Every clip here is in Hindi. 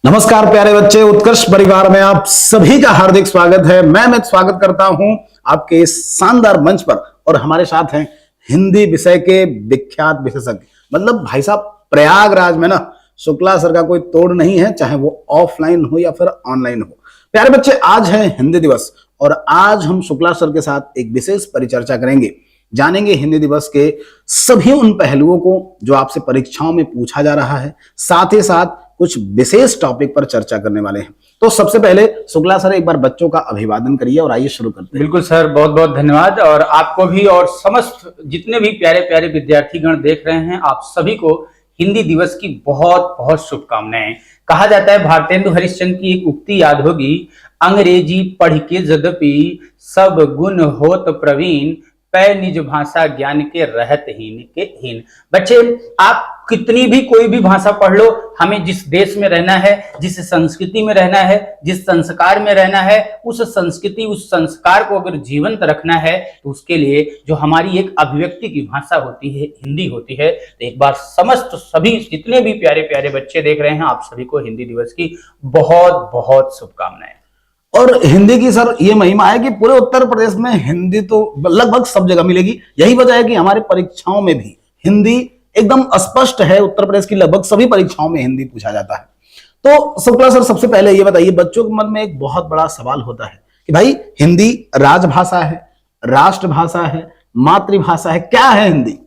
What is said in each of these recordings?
नमस्कार प्यारे बच्चे, उत्कर्ष परिवार में आप सभी का हार्दिक स्वागत है। मैं अमित स्वागत करता हूं आपके इस शानदार मंच पर। और हमारे साथ हैं हिंदी विषय के विख्यात विशेषज्ञ, मतलब भाई साहब प्रयागराज में ना शुक्ला सर का कोई तोड़ नहीं है, चाहे वो ऑफलाइन हो या फिर ऑनलाइन हो। प्यारे बच्चे, आज है हिंदी दिवस और आज हम शुक्ला सर के साथ एक विशेष परिचर्चा करेंगे। जानेंगे हिंदी दिवस के सभी उन पहलुओं को जो आपसे परीक्षाओं में पूछा जा रहा है, साथ ही साथ कुछ विशेष टॉपिक पर चर्चा करने वाले हैं। तो सबसे पहले शुक्ला सर एक बार बच्चों का अभिवादन करिए और आइए शुरू करते हैं। बिल्कुल सर, बहुत बहुत धन्यवाद। और आपको भी और समस्त जितने भी प्यारे प्यारे विद्यार्थीगण देख रहे हैं, आप सभी को हिंदी दिवस की बहुत बहुत शुभकामनाएं। कहा जाता है, भारतेंदु हरिश्चंद्र की एक उक्ति याद होगी, अंग्रेजी पढ़ के यद्यपि सब गुण होत प्रवीण, पै निज भाषा ज्ञान के रहत हीन के हीन। बच्चे, आप कितनी भी कोई भी भाषा पढ़ लो, हमें जिस देश में रहना है, जिस संस्कृति में रहना है, जिस संस्कार में रहना है, उस संस्कृति उस संस्कार को अगर जीवंत रखना है तो उसके लिए जो हमारी एक अभिव्यक्ति की भाषा होती है, हिंदी होती है। तो एक बार समस्त सभी जितने भी प्यारे प्यारे बच्चे देख रहे हैं, आप सभी को हिंदी दिवस की बहुत बहुत शुभकामनाएं। और हिंदी की सर ये महिमा है कि पूरे उत्तर प्रदेश में हिंदी तो लगभग सब जगह मिलेगी। यही वजह है कि हमारे परीक्षाओं में भी हिंदी एकदम स्पष्ट है। उत्तर प्रदेश की लगभग सभी परीक्षाओं में हिंदी पूछा जाता है। तो शुक्ला सर, सबसे पहले ये बताइए, बच्चों के मन में एक बहुत बड़ा सवाल होता है कि भाई हिंदी राजभाषा है, राष्ट्रभाषा है, मातृभाषा है, क्या है हिंदी?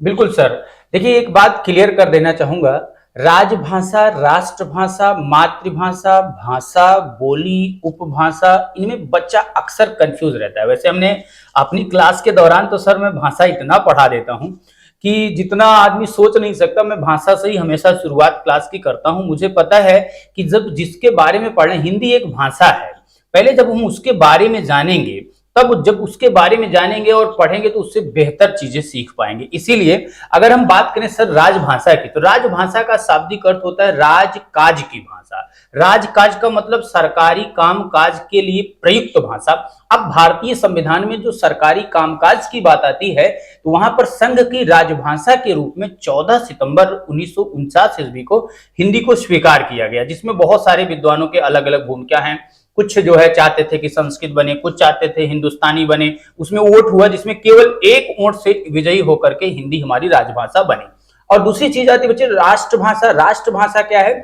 बिल्कुल सर, देखिए एक बात क्लियर कर देना चाहूंगा, राजभाषा, राष्ट्रभाषा, मातृभाषा, भाषा, बोली, उपभाषा, इनमें बच्चा अक्सर कंफ्यूज रहता है। वैसे हमने अपनी क्लास के दौरान तो सर मैं भाषा इतना पढ़ा देता हूं कि जितना आदमी सोच नहीं सकता। मैं भाषा से ही हमेशा शुरुआत क्लास की करता हूं। मुझे पता है कि जब जिसके बारे में पढ़ें, हिंदी एक भाषा है, पहले जब हम उसके बारे में जानेंगे, तब जब उसके बारे में जानेंगे और पढ़ेंगे तो उससे बेहतर चीजें सीख पाएंगे। इसीलिए अगर हम बात करें सर राजभाषा की, तो राजभाषा का शाब्दिक अर्थ होता है राजकाज की भाषा। राजकाज का मतलब सरकारी कामकाज के लिए प्रयुक्त भाषा। अब भारतीय संविधान में जो सरकारी कामकाज की बात आती है, तो वहां पर संघ की राजभाषा के रूप में 14 सितंबर 1949 ईस्वी को हिंदी को स्वीकार किया गया, जिसमें बहुत सारे विद्वानों के अलग अलग भूमिका हैं। कुछ जो है चाहते थे कि संस्कृत बने, कुछ चाहते थे हिंदुस्तानी बने। उसमें वोट हुआ जिसमें केवल एक वोट से विजयी होकर के हिंदी हमारी राजभाषा बनी। और दूसरी चीज आती है बच्चे राष्ट्रभाषा। राष्ट्रभाषा क्या है?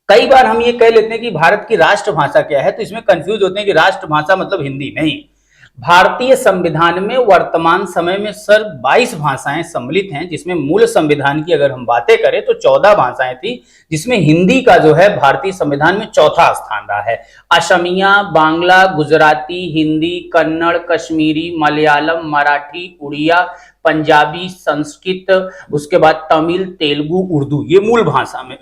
कई बार हम ये कह लेते हैं कि भारत की राष्ट्रभाषा क्या है, तो इसमें कंफ्यूज होते हैं कि राष्ट्रभाषा मतलब हिंदी। नहीं, भारतीय संविधान में वर्तमान समय में सर 22 भाषाएं सम्मिलित हैं, जिसमें मूल संविधान की अगर हम बातें करें तो 14 भाषाएं थी, जिसमें हिंदी का जो है भारतीय संविधान में चौथा स्थान रहा है। असमिया, बांग्ला, गुजराती, हिंदी, कन्नड़, कश्मीरी, मलयालम, मराठी, उड़िया, पंजाबी, संस्कृत, उसके बाद तमिल, तेलुगु, उर्दू, ये मूल भाषा में,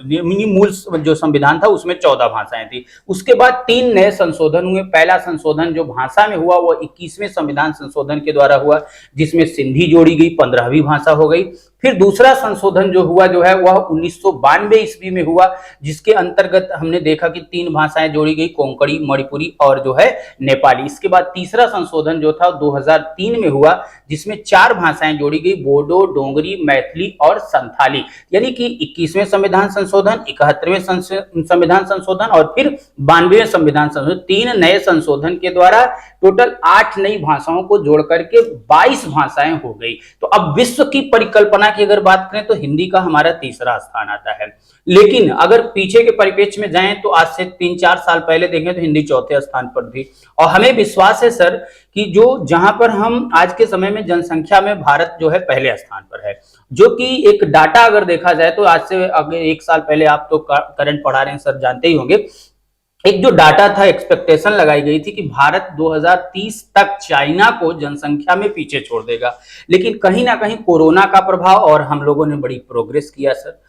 मूल जो संविधान था उसमें 14 भाषाएं थी। उसके बाद 3 नए संशोधन हुए। पहला संशोधन जो भाषा में हुआ वो 21वें संविधान संशोधन के द्वारा हुआ, जिसमें सिंधी जोड़ी गई, 15वीं भाषा हो गई। फिर दूसरा संशोधन जो हुआ जो है वह 1992 ईस्वी में हुआ, जिसके अंतर्गत हमने देखा कि 3 भाषाएं जोड़ी गई, कोंकणी, मणिपुरी और जो है नेपाली। इसके बाद तीसरा संशोधन जो था 2003 में हुआ, जिसमें 4 भाषाएं जोड़ी गई, बोडो, डोंगरी, मैथिली और संथाली। यानी कि 21वें संविधान संशोधन, 71वें संविधान संशोधन और फिर 92वें संविधान संशोधन, 3 नए संशोधन के द्वारा टोटल 8 नई भाषाओं को जोड़ करके 22 भाषाएं हो गई। तो अब विश्व की परिकल्पना की अगर बात करें तो हिंदी का हमारा तीसरा स्थान आता है। लेकिन अगर पीछे के परिप्रेक्ष्य में जाएं तो आज से 3-4 साल पहले देखें तो हिंदी चौथे स्थान पर थी। और हमें विश्वास है सर कि जो जहां पर हम आज के समय में जनसंख्या में भारत जो है पहले स्थान पर है, जो कि एक डाटा अगर देखा जाए तो आज से अगर 1 साल पहले, आप तो करंट पढ़ा रहे हैं सर, जानते ही होंगे, एक जो डाटा था, एक्सपेक्टेशन लगाई गई थी कि भारत 2030 तक चाइना को जनसंख्या में पीछे छोड़ देगा। लेकिन कहीं ना कहीं कोरोना का प्रभाव और हम लोगों ने बड़ी प्रोग्रेस किया सर,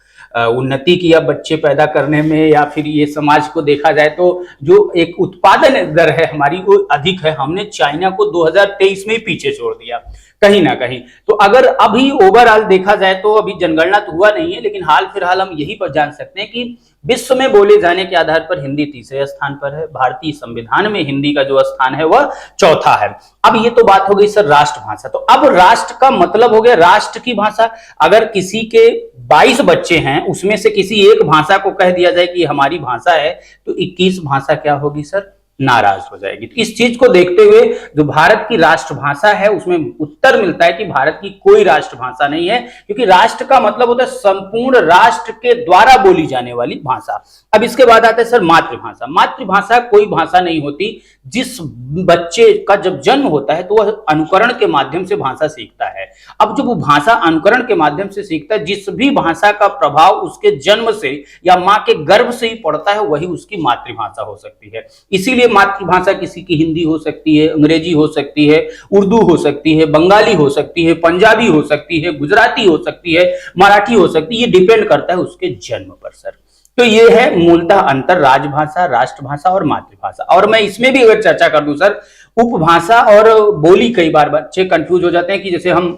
उन्नति किया बच्चे पैदा करने में, या फिर ये समाज को देखा जाए तो जो एक उत्पादन दर है हमारी वो अधिक है। हमने चाइना को 2023 में ही पीछे छोड़ दिया कहीं ना कहीं। तो अगर अभी ओवरऑल देखा जाए तो अभी जनगणना तो हुआ नहीं है, लेकिन हाल फिलहाल हम यही पर जान सकते हैं कि विश्व में बोले जाने के आधार पर हिंदी तीसरे स्थान पर है। भारतीय संविधान में हिंदी का जो स्थान है वह चौथा है। अब ये तो बात हो गई सर राष्ट्रभाषा। तो अब राष्ट्र का मतलब हो गया राष्ट्र की भाषा। अगर किसी के 22 बच्चे हैं हैं उसमें से किसी एक भाषा को कह दिया जाए कि हमारी भाषा है, तो 21 भाषा क्या होगी सर, नाराज हो जाएगी। तो इस चीज को देखते हुए जो भारत की राष्ट्रभाषा है उसमें उत्तर मिलता है कि भारत की कोई राष्ट्रभाषा नहीं है, क्योंकि राष्ट्र का मतलब होता है संपूर्ण राष्ट्र के द्वारा बोली जाने वाली भाषा। अब इसके बाद आता है सर मातृभाषा। मातृभाषा कोई भाषा नहीं होती। जिस बच्चे का जब जन्म होता है तो वह अनुकरण के माध्यम से भाषा सीखता है। अब जब वो भाषा अनुकरण के माध्यम से सीखता है, जिस भी भाषा का प्रभाव उसके जन्म से या मां के गर्भ से ही पड़ता है वही उसकी मातृभाषा हो सकती है। इसीलिए मातृभाषा किसी की हिंदी हो सकती है, अंग्रेजी हो सकती है, उर्दू हो सकती है, बंगाली हो सकती है, पंजाबी हो सकती है, गुजराती हो सकती है, मराठी हो सकती है। ये डिपेंड करता है उसके जन्म पर सर। तो ये है मूलतः अंतर राजभाषा, राष्ट्रभाषा और मातृभाषा। और मैं इसमें भी अगर चर्चा कर दूं सर, उपभाषा और बोली, कई बार बच्चे कंफ्यूज हो जाते हैं कि जैसे हम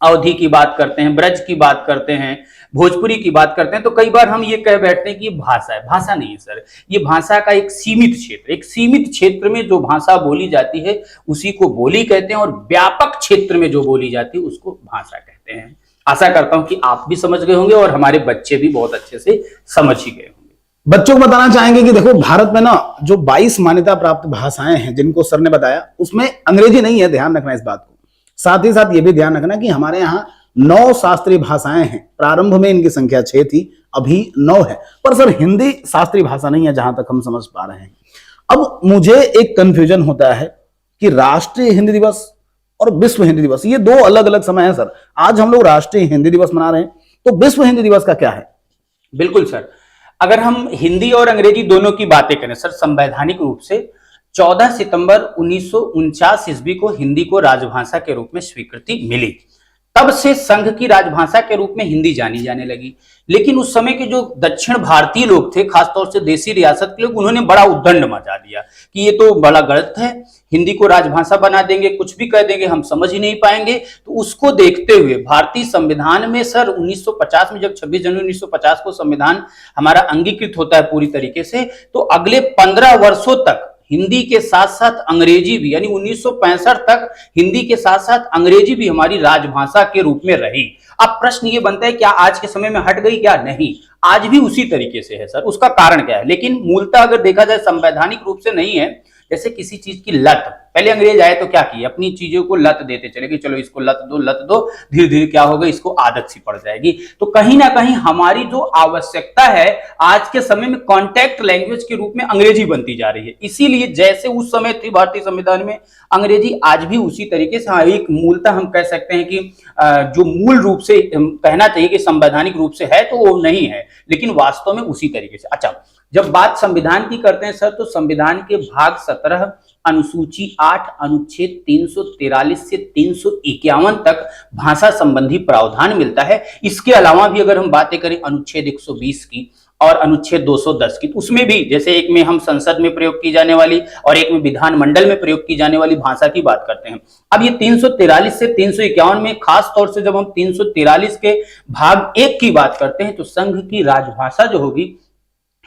अवधी की बात करते हैं, ब्रज की बात करते हैं, भोजपुरी की बात करते हैं, तो कई बार हम ये कह बैठते हैं कि ये भाषा है। भाषा नहीं है सर, ये भाषा का एक सीमित क्षेत्र, एक सीमित क्षेत्र में जो भाषा बोली जाती है उसी को बोली कहते हैं, और व्यापक क्षेत्र में जो बोली जाती है उसको भाषा कहते हैं। आशा करता हूं कि आप भी समझ गए होंगे और हमारे बच्चे भी बहुत अच्छे से समझ ही गए होंगे। बच्चों को बताना चाहेंगे कि देखो भारत में ना जो 22 मान्यता प्राप्त भाषाएं हैं जिनको सर ने बताया, उसमें अंग्रेजी नहीं है, ध्यान रखना इस बात को। साथ ही साथ ये भी ध्यान रखना कि हमारे यहाँ 9 शास्त्रीय भाषाएं हैं। प्रारंभ में इनकी संख्या 6 थी, अभी 9 है। पर सर हिंदी शास्त्रीय भाषा नहीं है जहां तक हम समझ पा रहे हैं। अब मुझे एक कंफ्यूजन होता है कि राष्ट्रीय हिंदी दिवस और विश्व हिंदी दिवस, ये 2 अलग अलग समय है सर। आज हम लोग राष्ट्रीय हिंदी दिवस मना रहे हैं, तो विश्व हिंदी दिवस का क्या है? बिल्कुल सर, अगर हम हिंदी और अंग्रेजी दोनों की बातें करें सर, संवैधानिक रूप से 14 सितंबर 1949 ईस्वी को हिंदी को राजभाषा के रूप में स्वीकृति मिली। तब से संघ की राजभाषा के रूप में हिंदी जानी जाने लगी। लेकिन उस समय के जो दक्षिण भारतीय लोग थे, खासतौर से देसी रियासत के लोग, उन्होंने बड़ा उद्दंड मचा दिया कि ये तो बड़ा गलत है, हिंदी को राजभाषा बना देंगे, कुछ भी कह देंगे, हम समझ ही नहीं पाएंगे। तो उसको देखते हुए भारतीय संविधान में सर 1950 में, जब 26 जनवरी 1950 को संविधान हमारा अंगीकृत होता है पूरी तरीके से, तो अगले 15 वर्षों तक हिंदी के साथ साथ अंग्रेजी भी, यानी 1965 तक हिंदी के साथ साथ अंग्रेजी भी हमारी राजभाषा के रूप में रही। अब प्रश्न ये बनता है क्या आज के समय में हट गई? क्या नहीं, आज भी उसी तरीके से है सर। उसका कारण क्या है? लेकिन मूलतः अगर देखा जाए संवैधानिक रूप से नहीं है। जैसे किसी चीज की लत, पहले अंग्रेज आए तो क्या किया, अपनी चीजों को लत देते चले कि चलो इसको लत दो, धीरे धीरे क्या होगा, इसको आदत सी पड़ जाएगी। तो कहीं ना कहीं हमारी जो आवश्यकता है आज के समय में कॉन्टैक्ट लैंग्वेज के रूप में अंग्रेजी बनती जा रही है। इसीलिए जैसे उस समय थी भारतीय संविधान में अंग्रेजी, आज भी उसी तरीके से। हाँ, एक मूलतः हम कह सकते हैं कि जो मूल रूप से कहना चाहिए कि संवैधानिक रूप से है तो वो नहीं है, लेकिन वास्तव में उसी तरीके से। अच्छा, जब बात संविधान की करते हैं सर, तो संविधान के भाग 17 अनुसूची 8 अनुच्छेद 343 से 351 तक भाषा संबंधी प्रावधान मिलता है। इसके अलावा भी अगर हम बातें करें अनुच्छेद 120 की और अनुच्छेद 210 की, तो उसमें भी जैसे एक में हम संसद में प्रयोग की जाने वाली और एक में विधानमंडल में प्रयोग की जाने वाली भाषा की बात करते हैं। अब ये 343 से 351 में खास तौर से जब हम 343 के भाग 1 की बात करते हैं, तो संघ की राजभाषा जो होगी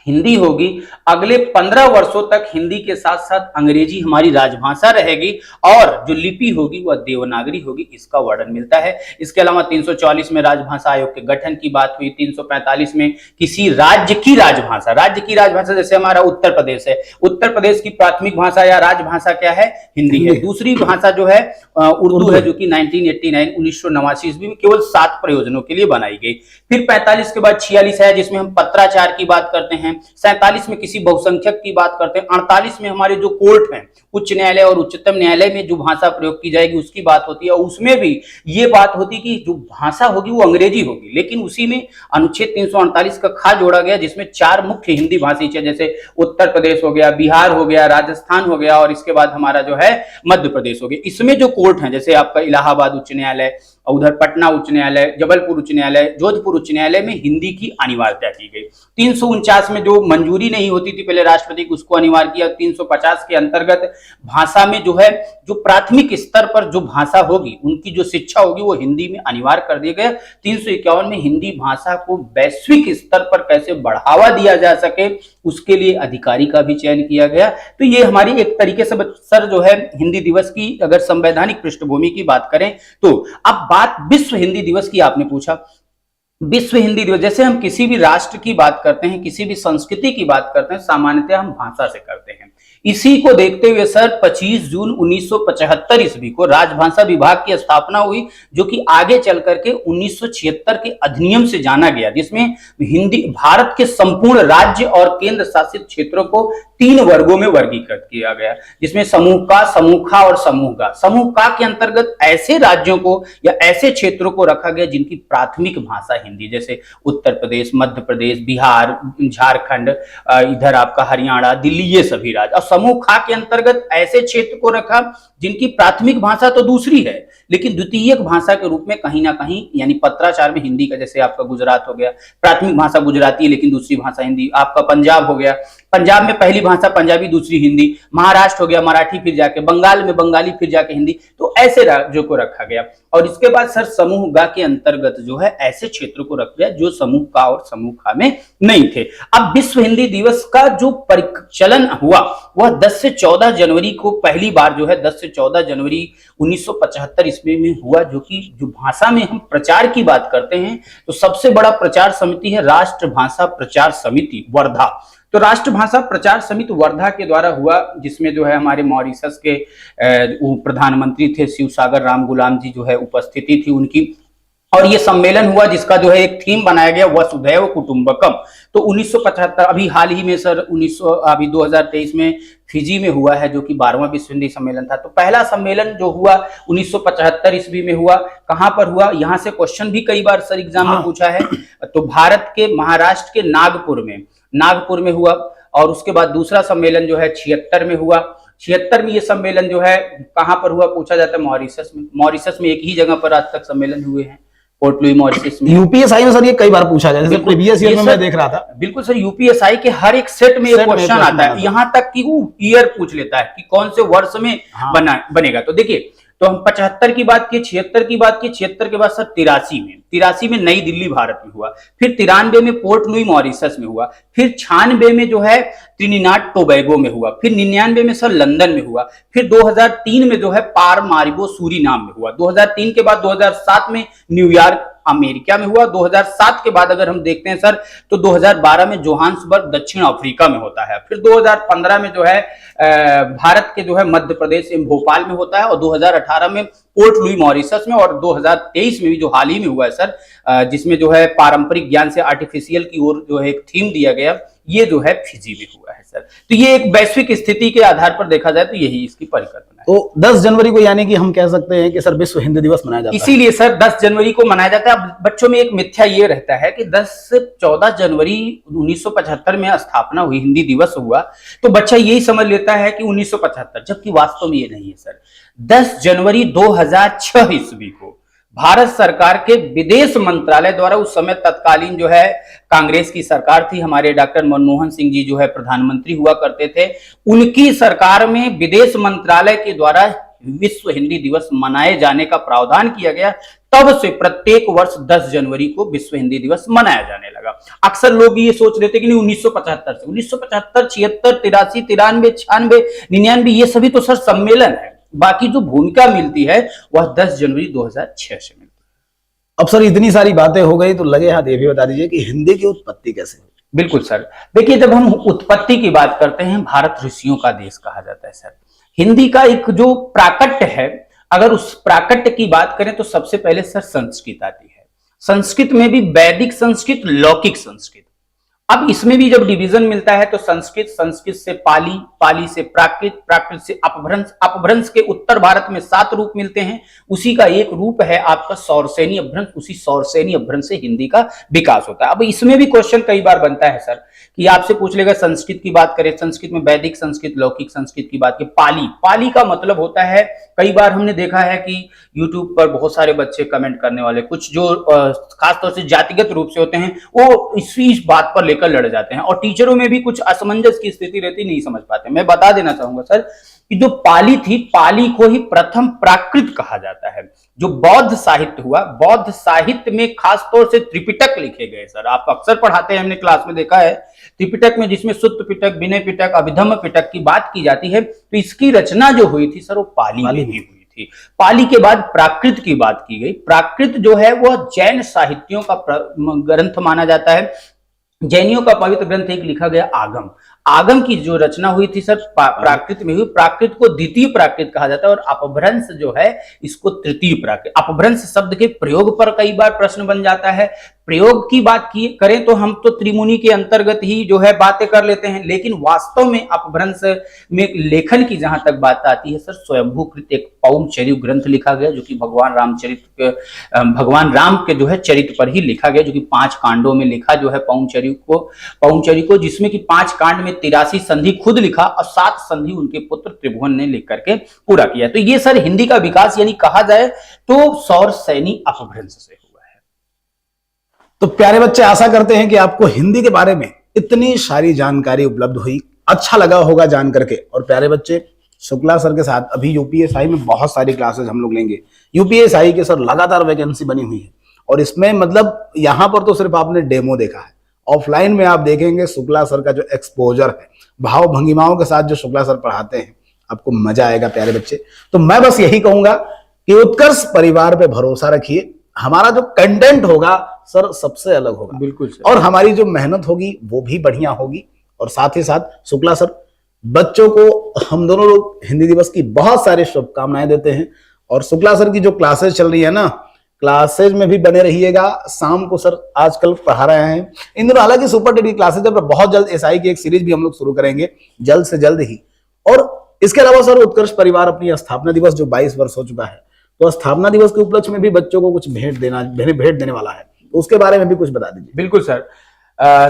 हिंदी होगी। अगले 15 वर्षों तक हिंदी के साथ साथ अंग्रेजी हमारी राजभाषा रहेगी और जो लिपि होगी वह देवनागरी होगी, इसका वर्णन मिलता है। इसके अलावा 344 में राजभाषा आयोग के गठन की बात हुई। 345 में किसी राज्य की राजभाषा जैसे हमारा उत्तर प्रदेश है, उत्तर प्रदेश की प्राथमिक भाषा या राजभाषा क्या है? हिंदी है। दूसरी भाषा जो है उर्दू है, जो कि 1989 ईस्वी में केवल 7 प्रयोजनों के लिए बनाई गई। फिर 45 के बाद 46 है जिसमें हम पत्राचार की बात करते हैं। 47 में किसी बहुसंख्यक की बात करते हैं। 48 में हमारे जो कोर्ट हैं, उच्च न्यायालय और उच्चतम न्यायालय में जो भाषा प्रयोग की जाएगी उसकी बात होती है। उसमें भी ये बात होती है कि जो भाषा होगी वो अंग्रेजी होगी, लेकिन उसी में अनुच्छेद 348 का खास जोड़ा गया जिसमें 4 मुख्य हिंदी भाषी थे, जैसे उत्तर प्रदेश हो गया, बिहार हो गया, राजस्थान हो गया और इसके बाद हमारा जो है मध्य प्रदेश हो गया। इसमें जो कोर्ट है जैसे आपका इलाहाबाद उच्च न्यायालय, उधर पटना उच्च न्यायालय, जबलपुर उच्च न्यायालय, जोधपुर उच्च न्यायालय में हिंदी की अनिवार्यता की गई। 349 में जो मंजूरी नहीं होती थी पहले राष्ट्रपति को, उसको अनिवार्य किया। 350 के अंतर्गत भाषा में जो है जो प्राथमिक स्तर पर जो भाषा होगी उनकी जो शिक्षा होगी वो हिंदी में अनिवार्य कर दिया गया। 351 में हिंदी भाषा को वैश्विक स्तर पर कैसे बढ़ावा दिया जा सके उसके लिए अधिकारी का भी चयन किया गया। तो ये हमारी एक तरीके से सर जो है हिंदी दिवस की अगर संवैधानिक पृष्ठभूमि की बात करें तो। अब बात विश्व हिंदी दिवस की आपने पूछा। विश्व हिंदी दिवस, जैसे हम किसी भी राष्ट्र की बात करते हैं, किसी भी संस्कृति की बात करते हैं, सामान्यतः हम भाषा से करते हैं। इसी को देखते हुए सर 25 जून 1975 ईस्वी को राजभाषा विभाग की स्थापना हुई, जो कि आगे चल करके 1976 के अधिनियम से जाना गया, जिसमें हिंदी भारत के संपूर्ण राज्य और केंद्र शासित क्षेत्रों को 3 वर्गों में वर्गीकृत किया गया, जिसमें समूह का, समूह खा और समूह गा। समूह का के अंतर्गत ऐसे राज्यों को या ऐसे क्षेत्रों को रखा गया जिनकी प्राथमिक भाषा हिंदी, जैसे उत्तर प्रदेश, मध्य प्रदेश, बिहार, झारखंड, इधर आपका हरियाणा, दिल्ली, ये सभी राज्य। और समूह खा के अंतर्गत ऐसे क्षेत्र को रखा जिनकी प्राथमिक भाषा तो दूसरी है, लेकिन द्वितीयक भाषा के रूप में कहीं ना कहीं, यानी पत्राचार में हिंदी का, जैसे आपका गुजरात हो गया, प्राथमिक भाषा गुजराती है लेकिन दूसरी भाषा हिंदी। आपका पंजाब हो गया, पंजाब में पहली भाषा पंजाबी, दूसरी हिंदी। महाराष्ट्र हो गया मराठी, फिर जाके बंगाल में बंगाली, फिर जाके हिंदी। तो ऐसे राज्यों को रखा गया। और इसके बाद सर समूह गा के अंतर्गत जो है ऐसे क्षेत्रों को रखा गया जो समूह का और समूह खा में नहीं थे। अब विश्व हिंदी दिवस का जो परिचलन हुआ वह 10 से 14 जनवरी को पहली बार जो है 10 से 14 जनवरी 1975 ईस्वी में हुआ, जो कि जो भाषा में हम प्रचार की बात करते हैं तो सबसे बड़ा प्रचार समिति है राष्ट्र भाषा प्रचार समिति वर्धा। तो राष्ट्रभाषा प्रचार समिति वर्धा के द्वारा हुआ, जिसमें जो है हमारे मॉरिशस के प्रधानमंत्री थे शिवसागर राम गुलाम जी, जो है उपस्थिति थी उनकी। और ये सम्मेलन हुआ जिसका जो है एक थीम बनाया गया वसुधैव कुटुंबकम। तो 1975 अभी हाल ही में सर 2023 में फिजी में हुआ है, जो कि 12वां विश्व हिंदी सम्मेलन था। तो पहला सम्मेलन जो हुआ 1975 ईस्वी में हुआ। कहां पर हुआ, यहां से क्वेश्चन भी कई बार सर एग्जाम में पूछा है। तो भारत के महाराष्ट्र के नागपुर में हुआ। और उसके बाद दूसरा सम्मेलन जो है 76 में हुआ। 76 में ये सम्मेलन जो है कहां पर हुआ पूछा जाता है, मॉरिशस में। मॉरिशस में एक ही जगह पर आज तक सम्मेलन हुए हैं, पोर्ट लुई मॉरिशस में। यूपीएसआई में सर ये कई बार पूछा जाए, जैसे प्रीवियस ईयर में मैं देख रहा था। बिल्कुल सर, यूपीएसआई के हर एक सेट में ये क्वेश्चन आता है, यहाँ तक कि वो ईयर पूछ लेता है कि कौन से वर्ष में बनेगा। तो देखिए, तो हम 75 की बात की, 76 की बात की, 76 के बाद सर 83 में नई दिल्ली भारत में हुआ। फिर 93 में पोर्ट लुई मॉरिशस में हुआ। फिर 96 में जो है त्रिनिदाद टोबैगो में हुआ। फिर 99 में सर लंदन में हुआ। फिर 2003 में जो है पारामारिबो सूरीनाम में हुआ। 2003 के बाद 2007 में न्यूयॉर्क अमेरिका में हुआ। 2007 के बाद अगर हम देखते हैं सर तो 2012 में जोहान्सबर्ग दक्षिण अफ्रीका में होता है। फिर 2015 में जो है भारत के जो है मध्य प्रदेश एवं भोपाल में होता है। और 2018 में पोर्ट लुई मॉरिशस में। और 2023 में भी जो हाल ही में हुआ है सर, जिसमें जो है पारंपरिक ज्ञान से आर्टिफिशियल की ओर जो है एक थीम दिया गया, ये जो है फिजी में हुआ है सर। तो ये एक वैश्विक स्थिति के आधार पर देखा जाए तो यही इसकी परिकल्पना है। तो 10 जनवरी को यानी कि हम कह सकते हैं कि सर विश्व हिंदी दिवस मनाया जाता है। इसीलिए सर 10 जनवरी को मनाया जाता है। अब बच्चों में एक मिथ्या ये रहता है कि 10 से 14 जनवरी 1975 में स्थापना हुई, हिंदी दिवस हुआ, तो बच्चा यही समझ लेता है कि 1975, जबकि वास्तव में ये नहीं है सर। 10 जनवरी 2006 ईस्वी को भारत सरकार के विदेश मंत्रालय द्वारा, उस समय तत्कालीन जो है कांग्रेस की सरकार थी, हमारे डॉक्टर मनमोहन सिंह जी जो है प्रधानमंत्री हुआ करते थे, उनकी सरकार में विदेश मंत्रालय के द्वारा विश्व हिंदी दिवस मनाए जाने का प्रावधान किया गया। तब से प्रत्येक वर्ष 10 जनवरी को विश्व हिंदी दिवस मनाया जाने लगा। अक्सर लोग ये सोच लेते कि नहीं 1975 से, 1975, 76, 83, 93, 96, 99 ये सभी तो सर सम्मेलन है। बाकी जो भूमिका मिलती है वह 10 जनवरी 2006 से मिलती है। अब सर इतनी सारी बातें हो गई तो लगे हाथ ये भी बता दीजिए कि हिंदी की उत्पत्ति कैसे हुई। बिल्कुल सर, देखिए जब हम उत्पत्ति की बात करते हैं, भारत ऋषियों का देश कहा जाता है सर। हिंदी का एक जो प्राकट्य है, अगर उस प्राकट्य की बात करें तो सबसे पहले सर संस्कृत आती है। संस्कृत में भी वैदिक संस्कृत, लौकिक संस्कृत। अब इसमें भी जब डिवीजन मिलता है तो संस्कृत, संस्कृत से पाली, पाली से प्राकृत, प्राकृत से अपभ्रंश, अपभ्रंश के उत्तर भारत में 7 रूप मिलते हैं। उसी का एक रूप है आपका सौरसेनी अपभ्रंश। उसी सौरसेनी अपभ्रंश से हिंदी का विकास होता है। अब इसमें भी क्वेश्चन कई बार बनता है सर कि आपसे पूछ लेगा, संस्कृत की बात करें, संस्कृत में वैदिक संस्कृत, लौकिक संस्कृत की बात की, पाली, पाली का मतलब होता है, कई बार हमने देखा है कि यूट्यूब पर बहुत सारे बच्चे कमेंट करने वाले, कुछ जो खासतौर से जातिगत रूप से होते हैं, वो इसी बात पर लेकर लड़ जाते हैं। और टीचरों में भी कुछ असमंजस की स्थिति रहती, नहीं समझ पाते। मैं बता देना चाहूंगा सर कि जो पाली थी, पाली को ही प्रथम प्राकृत कहा जाता है। जो बौद्ध साहित्य हुआ, बौद्ध साहित्य में खासतौर से त्रिपिटक लिखे गए सर, आप अक्सर पढ़ाते हैं, हमने क्लास में देखा है। त्रिपिटक में जिसमें सुत्त पिटक, विनय पिटक, अभिधम्म पिटक की बात की जाती है, तो इसकी रचना जो हुई थी सर वो पाली में ही हुई थी। थी। पाली के बाद प्राकृत की बात की गई। प्राकृत जो है वह जैन साहित्यों का ग्रंथ माना जाता है। जैनियों का पवित्र ग्रंथ एक लिखा गया आगम। आगम की जो रचना हुई थी सर प्राकृत में हुई। प्राकृत को द्वितीय प्राकृत कहा जाता है और अपभ्रंश जो है इसको तृतीय प्राकृत। अपभ्रंश शब्द के प्रयोग पर कई बार प्रश्न बन जाता है। प्रयोग की बात की करें तो हम तो त्रिमुनि के अंतर्गत ही जो है बातें कर लेते हैं, लेकिन वास्तव में अपभ्रंश में लेखन की जहां तक बात आती है सर, स्वयंभूकृत एक पौमचर्य ग्रंथ लिखा गया जो कि भगवान राम के जो है चरित्र पर ही लिखा गया, जो कि 5 कांडों में लिखा जो है पौमचर्य को, जिसमें कि 5 कांड में 83 संधि खुद लिखा और 7 संधि उनके पुत्र त्रिभुवन ने लिख करके पूरा किया। तो ये सर हिंदी का विकास यानी कहा जाए तो सौर सैनी अपभ्रंश से हुआ है। तो प्यारे बच्चे, आशा करते हैं कि आपको हिंदी के बारे में इतनी सारी जानकारी उपलब्ध हुई, अच्छा लगा होगा जान करके। और प्यारे बच्चे, शुक्ला सर के साथ अभी यूपीएसआई में बहुत सारी क्लासेस हम लोग लेंगे। यूपीएसआई के सर लगातार वैकेंसी बनी हुई है और इसमें मतलब यहां पर तो सिर्फ आपने डेमो देखा है, ऑफलाइन में आप देखेंगे शुक्ला सर का जो एक्सपोजर है, भाव भंगिमाओं के साथ जो शुक्ला सर पढ़ाते हैं, आपको मजा आएगा प्यारे बच्चे। तो मैं बस यही कहूंगा कि उत्कर्ष परिवार पे भरोसा रखिए। हमारा जो कंटेंट होगा सर सबसे अलग होगा, बिल्कुल सर। और हमारी जो मेहनत होगी वो भी बढ़िया होगी। और साथ ही साथ शुक्ला सर बच्चों को हम दोनों लोग हिंदी दिवस की बहुत सारी शुभकामनाएं देते हैं। और शुक्ला सर की जो क्लासेस चल रही है ना, क्लासेज में भी बने रहिएगा। शाम को सर आजकल पढ़ा रहे हैं इन दिनों, हालांकि सुपर टेडी क्लासेज है, पर बहुत जल्द एसआई की एक सीरीज भी हम लोग शुरू करेंगे जल्द से जल्द ही। और इसके अलावा सर उत्कर्ष परिवार अपनी स्थापना दिवस जो 22 वर्ष हो चुका है, तो स्थापना दिवस के उपलक्ष्य में भी बच्चों को कुछ भेंट देने वाला है, तो उसके बारे में भी कुछ बता दीजिए। बिल्कुल सर।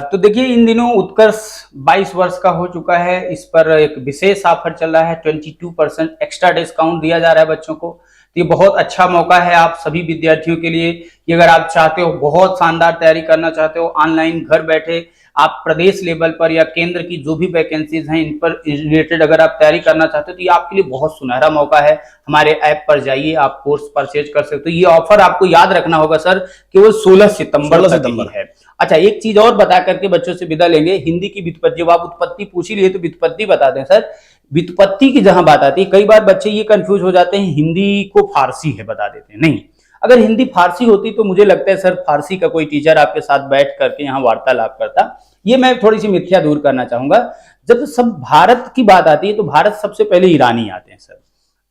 तो देखिए इन दिनों उत्कर्ष 22 वर्ष का हो चुका है। इस पर एक विशेष ऑफर चल रहा है, 22% एक्स्ट्रा डिस्काउंट दिया जा रहा है बच्चों को। तो ये बहुत अच्छा मौका है आप सभी विद्यार्थियों के लिए कि अगर आप चाहते हो, बहुत शानदार तैयारी करना चाहते हो, ऑनलाइन घर बैठे आप प्रदेश लेवल पर या केंद्र की जो भी वैकेंसीज हैं इन पर रिलेटेड अगर आप तैयारी करना चाहते हो तो ये आपके लिए बहुत सुनहरा मौका है। हमारे ऐप पर जाइए, आप कोर्स परचेज कर सकते हो। ये ऑफर आपको याद रखना होगा सर कि वो 16 सितंबर है। अच्छा, एक चीज और बता करके बच्चों से विदा लेंगे। हिंदी की व्युत्पत्ति, जब आप उत्पत्ति पूछ ही लिए तो व्युत्पत्ति बता दें सर। व्युत्पत्ति की जहां बात आती है, कई बार बच्चे ये कंफ्यूज हो जाते हैं, हिंदी को फारसी है बता देते हैं। नहीं, अगर हिंदी फारसी होती तो मुझे लगता है सर फारसी का कोई टीचर आपके साथ बैठ करके यहाँ वार्तालाप करता। ये मैं थोड़ी सी मिथ्या दूर करना चाहूंगा। जब सब भारत की बात आती है तो भारत सबसे पहले ईरानी आते हैं सर।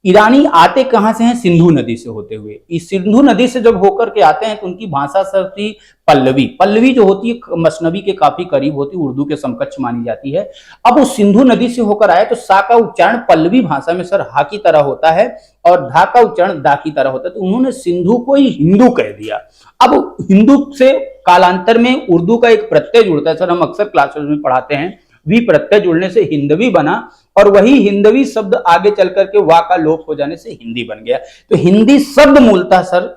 ईरानी आते कहां से हैं? सिंधु नदी से होते हुए। इस सिंधु नदी से जब होकर के आते हैं तो उनकी भाषा सर थी पल्लवी। पल्लवी जो होती है मसनवी के काफी करीब होती है, उर्दू के समकक्ष मानी जाती है। अब वो सिंधु नदी से होकर आए तो सा का उच्चारण पल्लवी भाषा में सर हा की तरह होता है और धा का उच्चारण दा की तरह होता है, तो उन्होंने सिंधु को ही हिंदू कह दिया। अब हिंदू से कालांतर में उर्दू का एक प्रत्यय जुड़ता है सर, हम अक्सर क्लासेस में पढ़ाते हैं, वी प्रत्यय जुड़ने से हिंदवी बना और वही हिंदवी शब्द आगे चल करके वा का लोप हो जाने से हिंदी बन गया। तो हिंदी शब्द मूलतः सर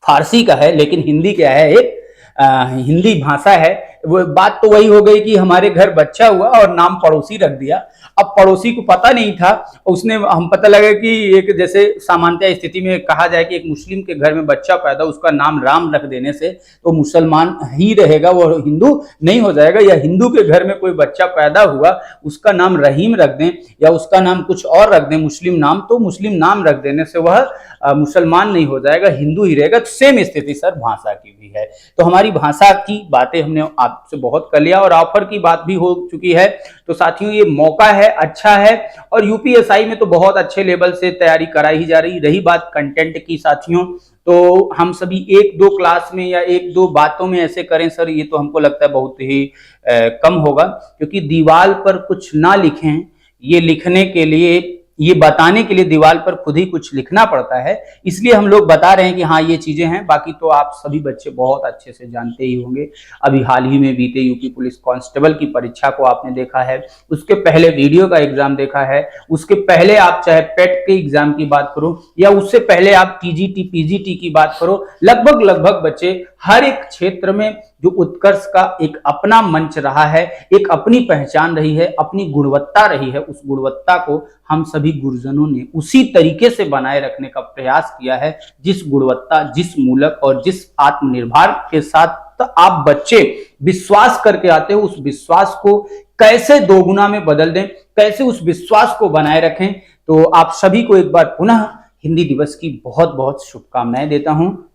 फारसी का है, लेकिन हिंदी क्या है? एक हिंदी भाषा है। वो बात तो वही हो गई कि हमारे घर बच्चा हुआ और नाम पड़ोसी रख दिया। अब पड़ोसी को पता नहीं था, उसने हम पता लगा कि एक जैसे सामान्य स्थिति में कहा जाए कि एक मुस्लिम के घर में बच्चा पैदा, उसका नाम राम रख देने से तो मुसलमान ही रहेगा, वो हिंदू नहीं हो जाएगा। या हिंदू के घर में कोई बच्चा पैदा हुआ, उसका नाम रहीम रख दें या उसका नाम कुछ और रख दें मुस्लिम नाम, तो मुस्लिम नाम रख देने से वह मुसलमान नहीं हो जाएगा, हिंदू ही रहेगा। तो सेम स्थिति सर भाषा की भी है। तो हमारी भाषा की बातें हमने आपसे बहुत कर लिया और ऑफर की बात भी हो चुकी है। तो साथियों ये मौका है, अच्छा है। और यूपीएसआई में तो बहुत अच्छे लेवल से तैयारी कराई ही जा रही बात कंटेंट की साथियों, तो हम सभी 1-2 क्लास में या 1-2 बातों में ऐसे करें सर, ये तो हमको लगता है बहुत ही कम होगा। क्योंकि दीवार पर कुछ ना लिखें, ये लिखने के लिए, ये बताने के लिए दीवार पर खुद ही कुछ लिखना पड़ता है। इसलिए हम लोग बता रहे हैं कि हाँ ये चीजें हैं। बाकी तो आप सभी बच्चे बहुत अच्छे से जानते ही होंगे। अभी हाल ही में बीते यूपी पुलिस कांस्टेबल की परीक्षा को आपने देखा है, उसके पहले वीडियो का एग्जाम देखा है, उसके पहले आप चाहे पेट के एग्जाम की बात करो या उससे पहले आप टीजीटी पीजीटी की बात करो, लगभग बच्चे हर एक क्षेत्र में जो उत्कर्ष का एक अपना मंच रहा है, एक अपनी पहचान रही है, अपनी गुणवत्ता रही है, उस गुणवत्ता को हम सभी गुरुजनों ने उसी तरीके से बनाए रखने का प्रयास किया है, जिस गुणवत्ता, जिस मूलक और जिस आत्मनिर्भर के साथ आप बच्चे विश्वास करके आते हो, उस विश्वास को कैसे दोगुना में बदल दें, कैसे उस विश्वास को बनाए रखें। तो आप सभी को एक बार पुनः हिंदी दिवस की बहुत बहुत शुभकामनाएं देता हूं।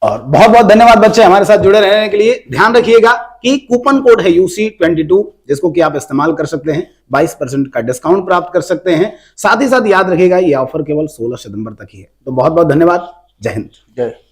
और बहुत बहुत धन्यवाद बच्चे हमारे साथ जुड़े रहने के लिए। ध्यान रखिएगा कि कूपन कोड है UC22 जिसको कि आप इस्तेमाल कर सकते हैं, 22% का डिस्काउंट प्राप्त कर सकते हैं। साथ ही साथ याद रखिएगा ये ऑफर केवल 16 सितंबर तक ही है। तो बहुत बहुत धन्यवाद। जय हिंद। जय